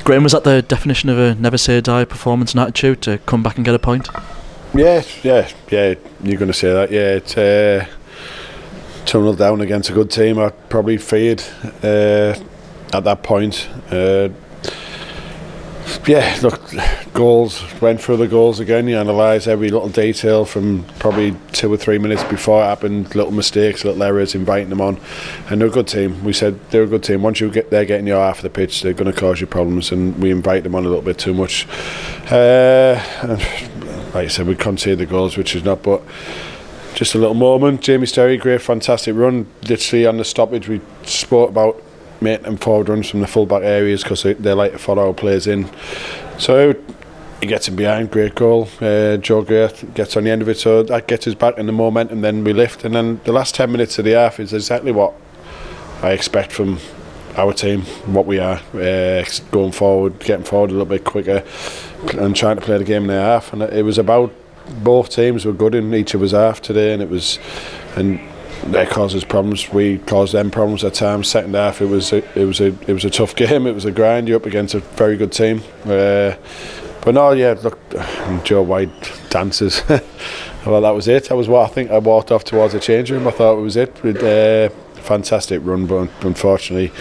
Graeme, was that the definition of a never say die performance and attitude to come back and get a point? Yeah, you're going to say that. Yeah, it's 2-0 down against a good team. I probably feared at that point. Look, goals, went through the goals again. You analyse every little detail from probably 2 or 3 minutes before it happened, little mistakes, little errors, inviting them on. And they're a good team. We said they're a good team. Once you get there, getting your half of the pitch, they're going to cause you problems, and we invite them on a little bit too much. And like I said, we conceded the goals, which is not, but just a little moment. Jamie Sterry, great, fantastic run. Literally on the stoppage, we spoke about making them forward runs from the full-back areas because they like to follow our players in. So he gets him behind, great goal. Joe Gray gets on the end of it, so that gets us back in the momentum. Then we lift, and then the last 10 minutes of the half is exactly what I expect from our team, what we are, going forward, getting forward a little bit quicker and trying to play the game in the half. And it was about both teams were good in each other's half today, and they caused us problems. We caused them problems at times. Second half, it was a tough game. It was a grind. You're up against a very good team. But no, yeah, look, Joe White dances. Well, that was it. That was what I think. I walked off towards the change room. I thought it was it. Fantastic run, but unfortunately,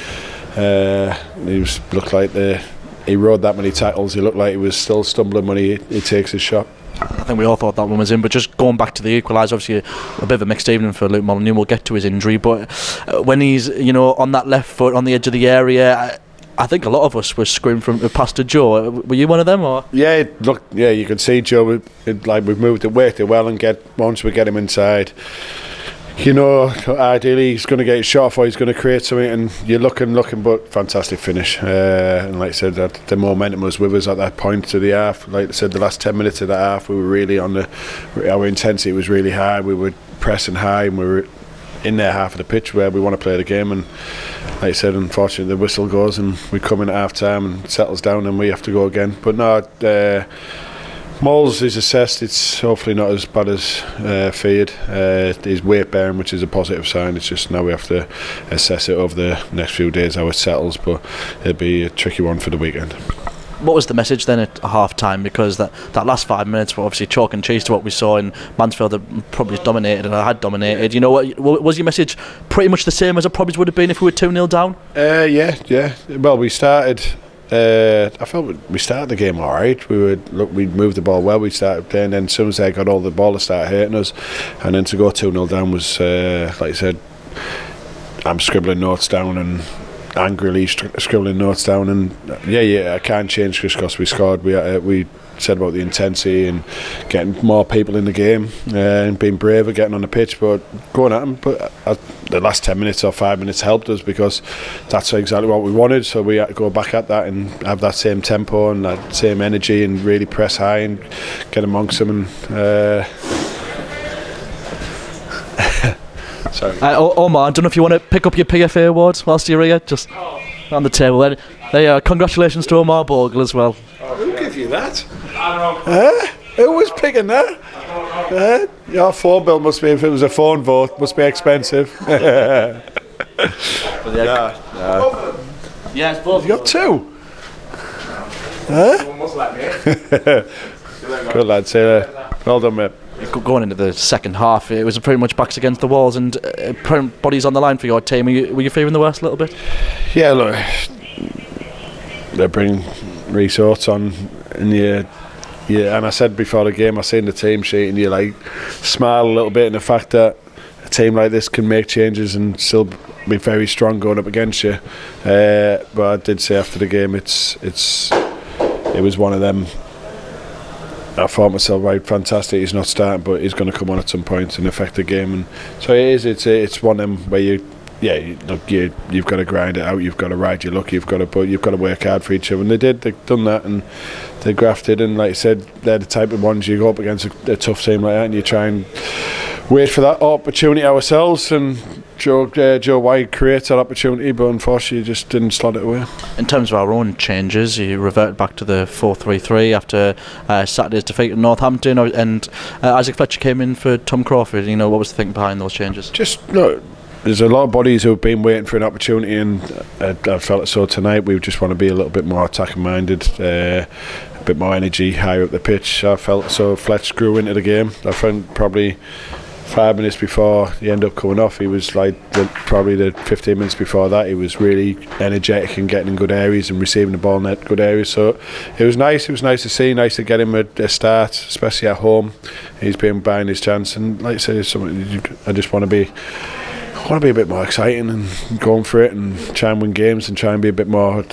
looked like he rode that many tackles. He looked like he was still stumbling when he takes his shot. I think we all thought that one was in, but just going back to the equaliser, obviously a bit of a mixed evening for Luke Molyneux. We'll get to his injury, but when he's on that left foot on the edge of the area, I think a lot of us were screaming from past to Joe. Were you one of them, or? Yeah, look, you can see Joe. We've moved it, worked it well, and once we get him inside, ideally he's going to get his shot off, or he's going to create something, and you're looking, but fantastic finish. And like I said, the momentum was with us at that point to the half. Like I said, the last 10 minutes of the half, we were really our intensity was really high. We were pressing high, and we were in their half of the pitch where we want to play the game. And like I said, unfortunately the whistle goes, and we come in at half time and it settles down, and we have to go again. But no, Moles is assessed. It's hopefully not as bad as feared. He's weight bearing, which is a positive sign. It's just now we have to assess it over the next few days how it settles, but it'll be a tricky one for the weekend. What was the message then at half time? Because that last 5 minutes were obviously chalk and cheese to what we saw in Mansfield, that probably dominated and had dominated. What was your message pretty much the same as it probably would have been if we were 2-0 down? Yeah. Well, we started. I felt we started the game all right. We moved the ball well. We started playing. Then as soon as they got all the ball, they started hurting us. And then to go 2-0 down was, like I said, I'm scribbling notes down and angrily scribbling notes down. And I can't change just because we scored. We said about the intensity and getting more people in the game and being braver, getting on the pitch, but going at them. But the last 10 minutes or 5 minutes helped us because that's exactly what we wanted. So we had to go back at that and have that same tempo and that same energy and really press high and get amongst them. And sorry. Omar, I don't know if you want to pick up your PFA awards whilst you're here, just on the table there. Congratulations to Omar Bogle as well. Who gave you that? I don't know. Who was picking that? Your phone bill must be, if it was a phone vote, must be expensive. Yeah, it's both. You got two? Must let me. Good lad, sailor. Well done, mate. Going into the second half, it was pretty much backs against the walls and bodies on the line for your team. Were you fearing the worst a little bit? Yeah, look, they bring resorts on, and and I said before the game, I seen the team sheet, and you smile a little bit in the fact that a team like this can make changes and still be very strong going up against you. But I did say after the game, it was one of them. I thought myself, right, fantastic, he's not starting, but he's going to come on at some point and affect the game. And so it's one of them where you've got to grind it out, you've got to ride your luck, you've got to work hard for each other. And they've done that, and they grafted. And like I said, they're the type of ones you go up against a tough team like that, and you try and wait for that opportunity ourselves. And Joe White creates that opportunity, but unfortunately just didn't slot it away. In terms of our own changes, you reverted back to the 4-3-3 after Saturday's defeat at Northampton, and Isaac Fletcher came in for Tom Crawford. What was the thinking behind those changes? Just no. there's a lot of bodies who've been waiting for an opportunity, and I felt it so tonight. We just want to be a little bit more attacking minded, a bit more energy higher up the pitch. I felt so Fletch grew into the game. I found probably 5 minutes before he ended up coming off, he was like probably the 15 minutes before that, he was really energetic and getting in good areas and receiving the ball in that good areas. So it was nice to see, nice to get him a start, especially at home. He's been buying his chance, and like I say, I just want to be a bit more exciting and going for it and try and win games and try and be a bit more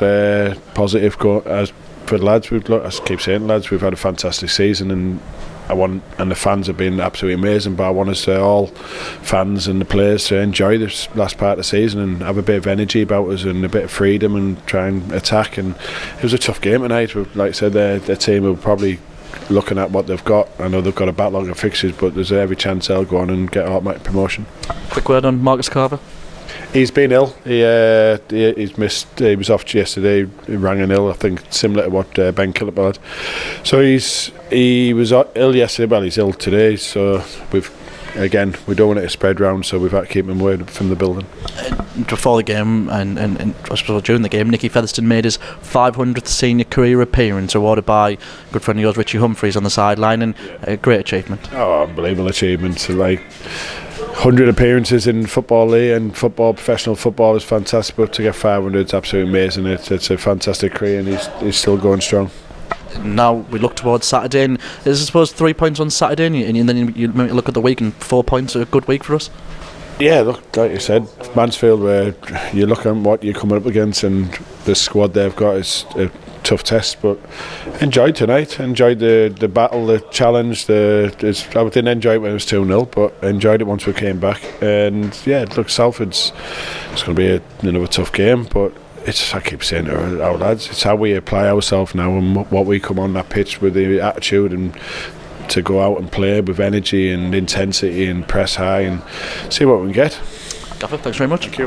positive. As for the lads, I keep saying, lads, we've had a fantastic season, and the fans have been absolutely amazing, but I want us to, all fans and the players, to enjoy this last part of the season and have a bit of energy about us and a bit of freedom and try and attack. And it was a tough game tonight. Like I said, their team will probably looking at what they've got. I know they've got a backlog of fixtures, but there's every chance they'll go on and get automatic promotion. Quick word on Marcus Carver. He's been ill. He's missed. He was off yesterday. He rang in ill. I think similar to what Ben Killip had. So he was ill yesterday. Well, he's ill today. So we don't want it to spread round. So we've had to keep him away from the building. Before the game and I suppose during the game, Nicky Featherstone made his 500th senior career appearance, awarded by a good friend of yours, Richie Humphreys, on the sideline, and a great achievement. Oh, unbelievable achievement! So, 100 appearances in Football League and professional football is fantastic, but to get 500 is absolutely amazing. It's a fantastic career, and he's still going strong. Now we look towards Saturday, and there's, I suppose, 3 points on Saturday, and then you look at the week, and 4 points, a good week for us. Yeah, look, like you said, Mansfield, where you look at what you're coming up against, and the squad they've got is a tough test, but enjoyed tonight, enjoyed the battle, the challenge. I didn't enjoy it when it was 2-0, but enjoyed it once we came back. And yeah, look, Salford's, it's going to be another tough game, but I keep saying to our lads, it's how we apply ourselves now and what we come on that pitch with, the attitude, and to go out and play with energy and intensity and press high and see what we can get. Gaffer, thanks very much. Thank you.